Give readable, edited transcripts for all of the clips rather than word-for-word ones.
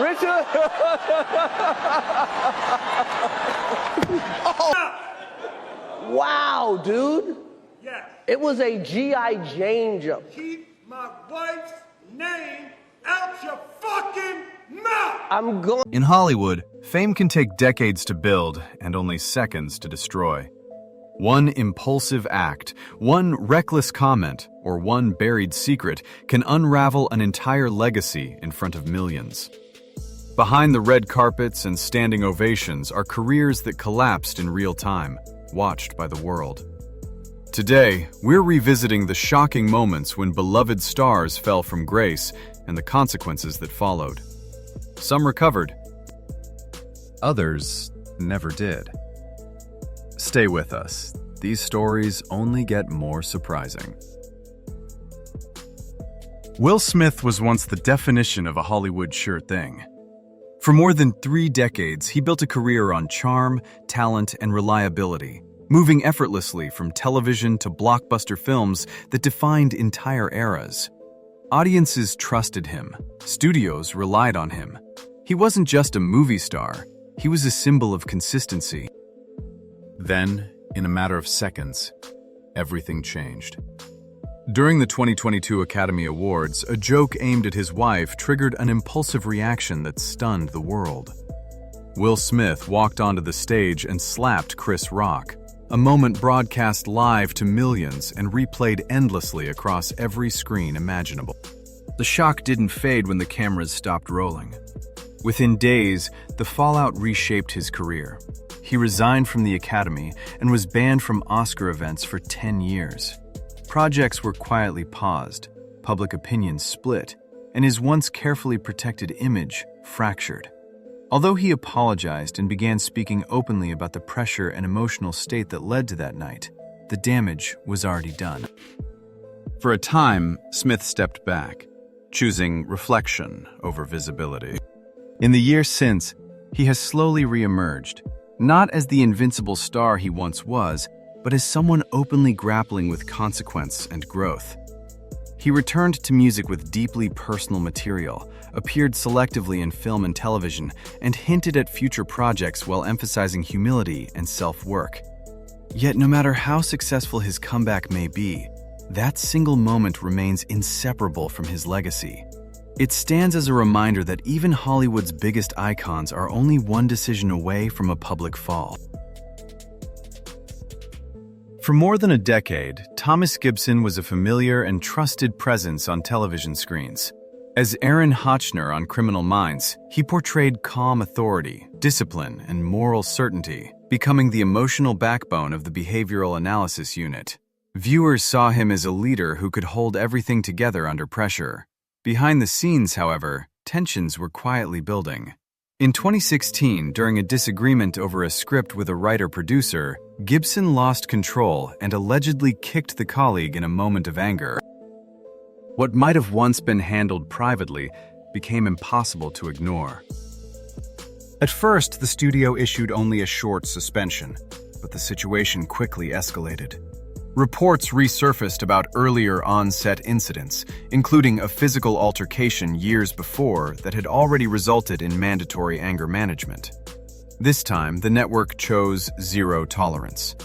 Richard! Oh. Wow, dude. Yes. It was a G.I. Jane jump. Keep my wife's name out your fucking mouth! I'm going. In Hollywood, fame can take decades to build and only seconds to destroy. One impulsive act, one reckless comment, or one buried secret can unravel an entire legacy in front of millions. Behind the red carpets and standing ovations are careers that collapsed in real time, watched by the world. Today, we're revisiting the shocking moments when beloved stars fell from grace and the consequences that followed. Some recovered. Others never did. Stay with us. These stories only get more surprising. Will Smith was once the definition of a Hollywood sure thing. For more than 3 decades, he built a career on charm, talent, and reliability, moving effortlessly from television to blockbuster films that defined entire eras. Audiences trusted him. Studios relied on him. He wasn't just a movie star. He was a symbol of consistency. Then, in a matter of seconds, everything changed. During the 2022 Academy Awards, a joke aimed at his wife triggered an impulsive reaction that stunned the world. Will Smith walked onto the stage and slapped Chris Rock, a moment broadcast live to millions and replayed endlessly across every screen imaginable. The shock didn't fade when the cameras stopped rolling. Within days, the fallout reshaped his career. He resigned from the Academy and was banned from Oscar events for 10 years. Projects were quietly paused, public opinion split, and his once carefully protected image fractured. Although he apologized and began speaking openly about the pressure and emotional state that led to that night, the damage was already done. For a time, Smith stepped back, choosing reflection over visibility. In the years since, he has slowly re-emerged, not as the invincible star he once was, but as someone openly grappling with consequence and growth. He returned to music with deeply personal material, appeared selectively in film and television, and hinted at future projects while emphasizing humility and self-work. Yet no matter how successful his comeback may be, that single moment remains inseparable from his legacy. It stands as a reminder that even Hollywood's biggest icons are only one decision away from a public fall. For more than a decade, Thomas Gibson was a familiar and trusted presence on television screens. As Aaron Hotchner on Criminal Minds, he portrayed calm authority, discipline, and moral certainty, becoming the emotional backbone of the behavioral analysis unit. Viewers saw him as a leader who could hold everything together under pressure. Behind the scenes, however, tensions were quietly building. In 2016, during a disagreement over a script with a writer-producer, Gibson lost control and allegedly kicked the colleague in a moment of anger. What might have once been handled privately became impossible to ignore. At first, the studio issued only a short suspension, but the situation quickly escalated. Reports resurfaced about earlier on-set incidents, including a physical altercation years before that had already resulted in mandatory anger management. This time, the network chose zero tolerance.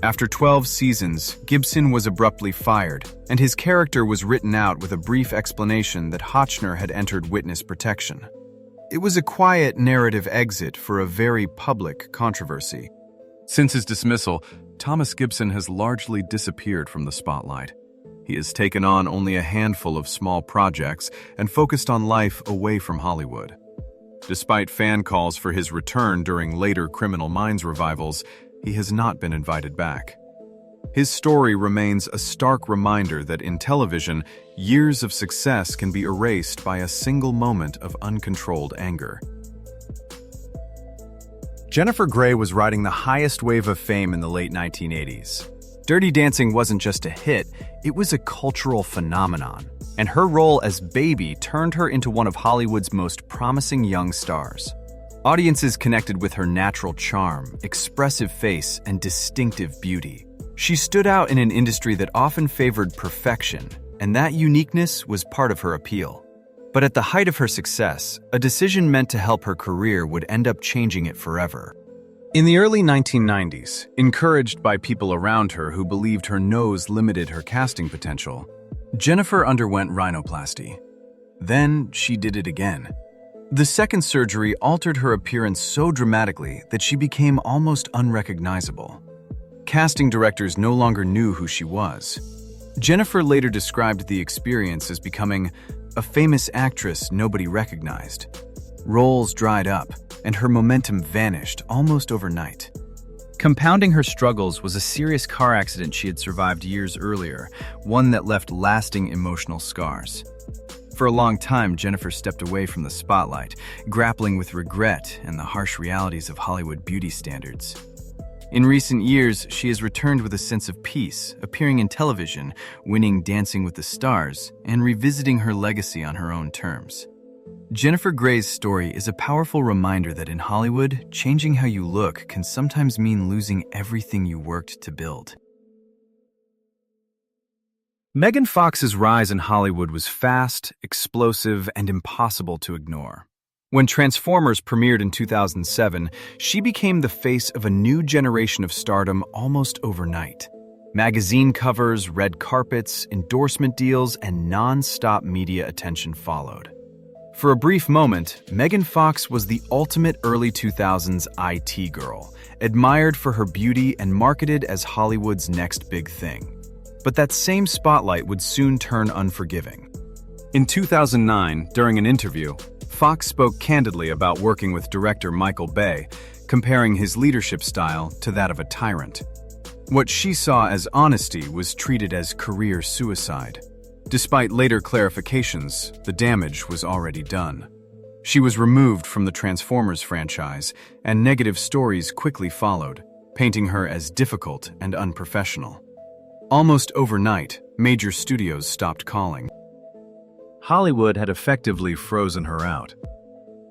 After 12 seasons, Gibson was abruptly fired, and his character was written out with a brief explanation that Hotchner had entered witness protection. It was a quiet narrative exit for a very public controversy. Since his dismissal, Thomas Gibson has largely disappeared from the spotlight. He has taken on only a handful of small projects and focused on life away from Hollywood. Despite fan calls for his return during later Criminal Minds revivals, he has not been invited back. His story remains a stark reminder that in television, years of success can be erased by a single moment of uncontrolled anger. Jennifer Grey was riding the highest wave of fame in the late 1980s. Dirty Dancing wasn't just a hit, it was a cultural phenomenon, and her role as Baby turned her into one of Hollywood's most promising young stars. Audiences connected with her natural charm, expressive face, and distinctive beauty. She stood out in an industry that often favored perfection, and that uniqueness was part of her appeal. But at the height of her success, a decision meant to help her career would end up changing it forever. In the early 1990s, encouraged by people around her who believed her nose limited her casting potential, Jennifer underwent rhinoplasty. Then she did it again. The second surgery altered her appearance so dramatically that she became almost unrecognizable. Casting directors no longer knew who she was. Jennifer later described the experience as becoming a famous actress nobody recognized. Roles dried up, and her momentum vanished almost overnight. Compounding her struggles was a serious car accident she had survived years earlier, one that left lasting emotional scars. For a long time, Jennifer stepped away from the spotlight, grappling with regret and the harsh realities of Hollywood beauty standards. In recent years, she has returned with a sense of peace, appearing in television, winning Dancing with the Stars, and revisiting her legacy on her own terms. Jennifer Grey's story is a powerful reminder that in Hollywood, changing how you look can sometimes mean losing everything you worked to build. Megan Fox's rise in Hollywood was fast, explosive, and impossible to ignore. When Transformers premiered in 2007, she became the face of a new generation of stardom almost overnight. Magazine covers, red carpets, endorsement deals, and non-stop media attention followed. For a brief moment, Megan Fox was the ultimate early 2000s IT girl, admired for her beauty and marketed as Hollywood's next big thing. But that same spotlight would soon turn unforgiving. In 2009, during an interview, Fox spoke candidly about working with director Michael Bay, comparing his leadership style to that of a tyrant. What she saw as honesty was treated as career suicide. Despite later clarifications, the damage was already done. She was removed from the Transformers franchise, and negative stories quickly followed, painting her as difficult and unprofessional. Almost overnight, major studios stopped calling. Hollywood had effectively frozen her out.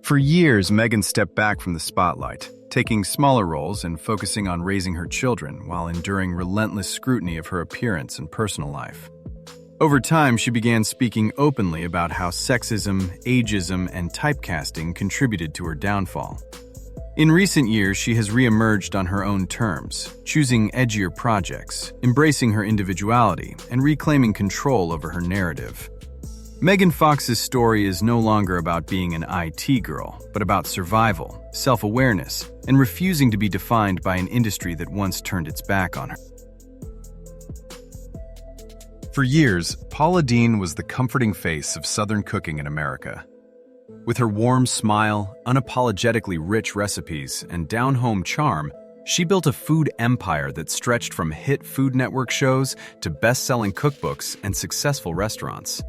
For years, Megan stepped back from the spotlight, taking smaller roles and focusing on raising her children while enduring relentless scrutiny of her appearance and personal life. Over time, she began speaking openly about how sexism, ageism, and typecasting contributed to her downfall. In recent years, she has re-emerged on her own terms, choosing edgier projects, embracing her individuality, and reclaiming control over her narrative. Megan Fox's story is no longer about being an IT girl, but about survival, self-awareness, and refusing to be defined by an industry that once turned its back on her. For years, Paula Deen was the comforting face of Southern cooking in America. With her warm smile, unapologetically rich recipes, and down-home charm, she built a food empire that stretched from hit Food Network shows to best-selling cookbooks and successful restaurants.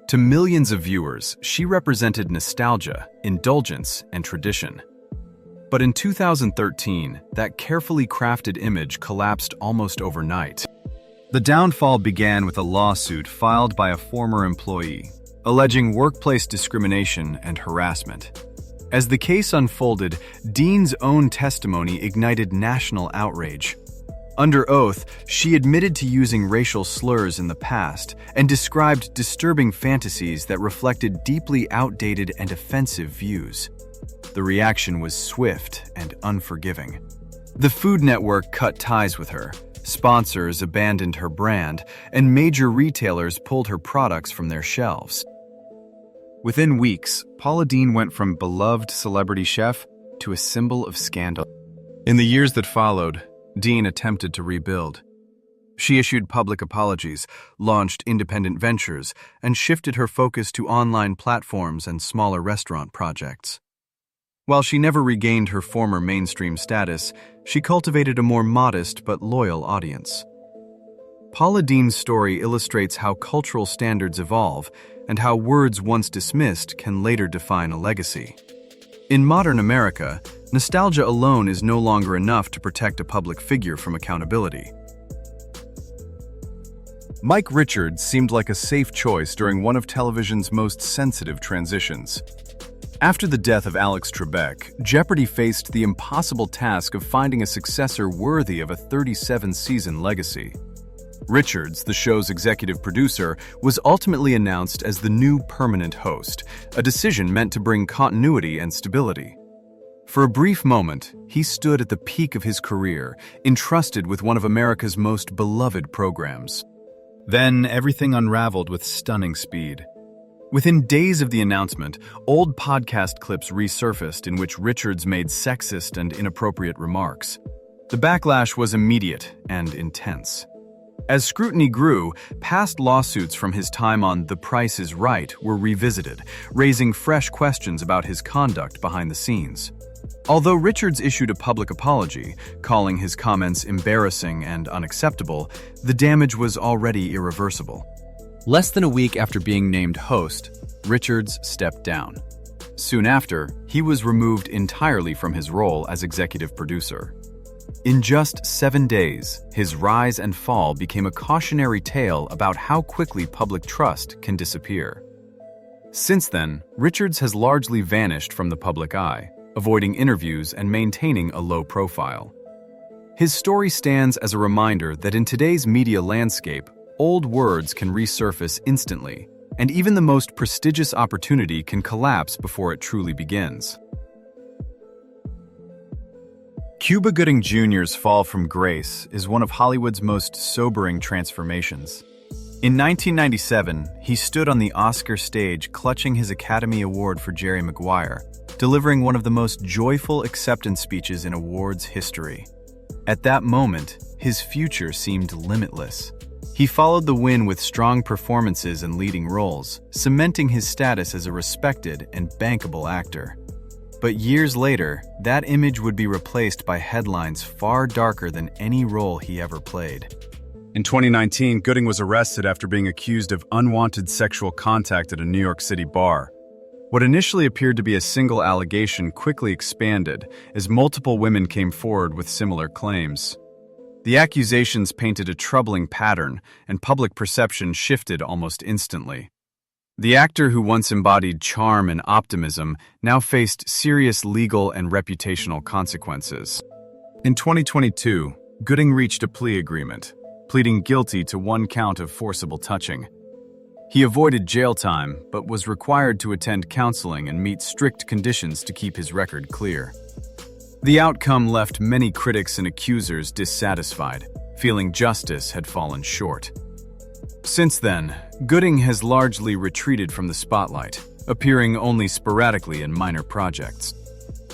To millions of viewers, she represented nostalgia, indulgence, and tradition. But in 2013, that carefully crafted image collapsed almost overnight. The downfall began with a lawsuit filed by a former employee, alleging workplace discrimination and harassment. As the case unfolded, Deen's own testimony ignited national outrage. Under oath, she admitted to using racial slurs in the past and described disturbing fantasies that reflected deeply outdated and offensive views. The reaction was swift and unforgiving. The Food Network cut ties with her. Sponsors abandoned her brand, and major retailers pulled her products from their shelves. Within weeks, Paula Deen went from beloved celebrity chef to a symbol of scandal. In the years that followed, Deen attempted to rebuild. She issued public apologies, launched independent ventures, and shifted her focus to online platforms and smaller restaurant projects. While she never regained her former mainstream status, she cultivated a more modest but loyal audience. Paula Deen's story illustrates how cultural standards evolve and how words once dismissed can later define a legacy. In modern America, nostalgia alone is no longer enough to protect a public figure from accountability. Mike Richards seemed like a safe choice during one of television's most sensitive transitions. After the death of Alex Trebek, Jeopardy faced the impossible task of finding a successor worthy of a 37-season legacy. Richards, the show's executive producer, was ultimately announced as the new permanent host, a decision meant to bring continuity and stability. For a brief moment, he stood at the peak of his career, entrusted with one of America's most beloved programs. Then everything unraveled with stunning speed. Within days of the announcement, old podcast clips resurfaced in which Richards made sexist and inappropriate remarks. The backlash was immediate and intense. As scrutiny grew, past lawsuits from his time on The Price is Right were revisited, raising fresh questions about his conduct behind the scenes. Although Richards issued a public apology, calling his comments embarrassing and unacceptable, the damage was already irreversible. Less than a week after being named host, Richards stepped down. Soon after, he was removed entirely from his role as executive producer. In just 7 days, his rise and fall became a cautionary tale about how quickly public trust can disappear. Since then, Richards has largely vanished from the public eye, avoiding interviews and maintaining a low profile. His story stands as a reminder that in today's media landscape, old words can resurface instantly, and even the most prestigious opportunity can collapse before it truly begins. Cuba Gooding Jr.'s fall from grace is one of Hollywood's most sobering transformations. In 1997, he stood on the Oscar stage clutching his Academy Award for Jerry Maguire, delivering one of the most joyful acceptance speeches in awards history. At that moment, his future seemed limitless. He followed the win with strong performances and leading roles, cementing his status as a respected and bankable actor. But years later, that image would be replaced by headlines far darker than any role he ever played. In 2019, Gooding was arrested after being accused of unwanted sexual contact at a New York City bar. What initially appeared to be a single allegation quickly expanded as multiple women came forward with similar claims. The accusations painted a troubling pattern, and public perception shifted almost instantly. The actor who once embodied charm and optimism now faced serious legal and reputational consequences. In 2022, Gooding reached a plea agreement, pleading guilty to 1 count of forcible touching. He avoided jail time, but was required to attend counseling and meet strict conditions to keep his record clear. The outcome left many critics and accusers dissatisfied, feeling justice had fallen short. Since then, Gooding has largely retreated from the spotlight, appearing only sporadically in minor projects.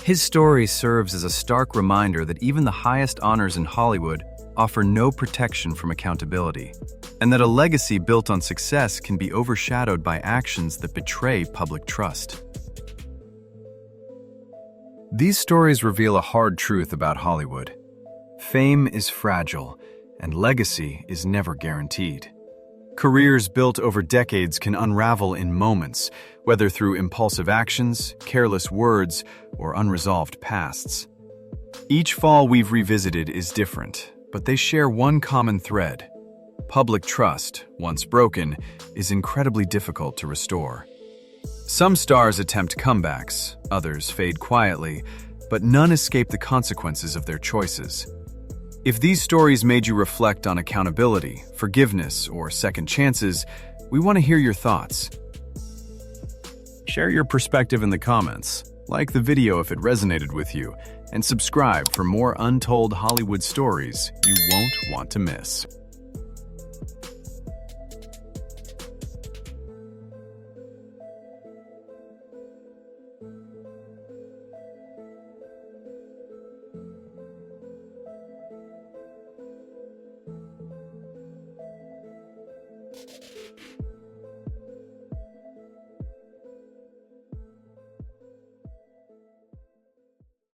His story serves as a stark reminder that even the highest honors in Hollywood offer no protection from accountability, and that a legacy built on success can be overshadowed by actions that betray public trust. These stories reveal a hard truth about Hollywood. Fame is fragile, and legacy is never guaranteed. Careers built over decades can unravel in moments, whether through impulsive actions, careless words, or unresolved pasts. Each fall we've revisited is different, but they share one common thread. Public trust, once broken, is incredibly difficult to restore. Some stars attempt comebacks, others fade quietly, but none escape the consequences of their choices. If these stories made you reflect on accountability, forgiveness, or second chances, we want to hear your thoughts. Share your perspective in the comments, like the video if it resonated with you, and subscribe for more untold Hollywood stories you won't want to miss.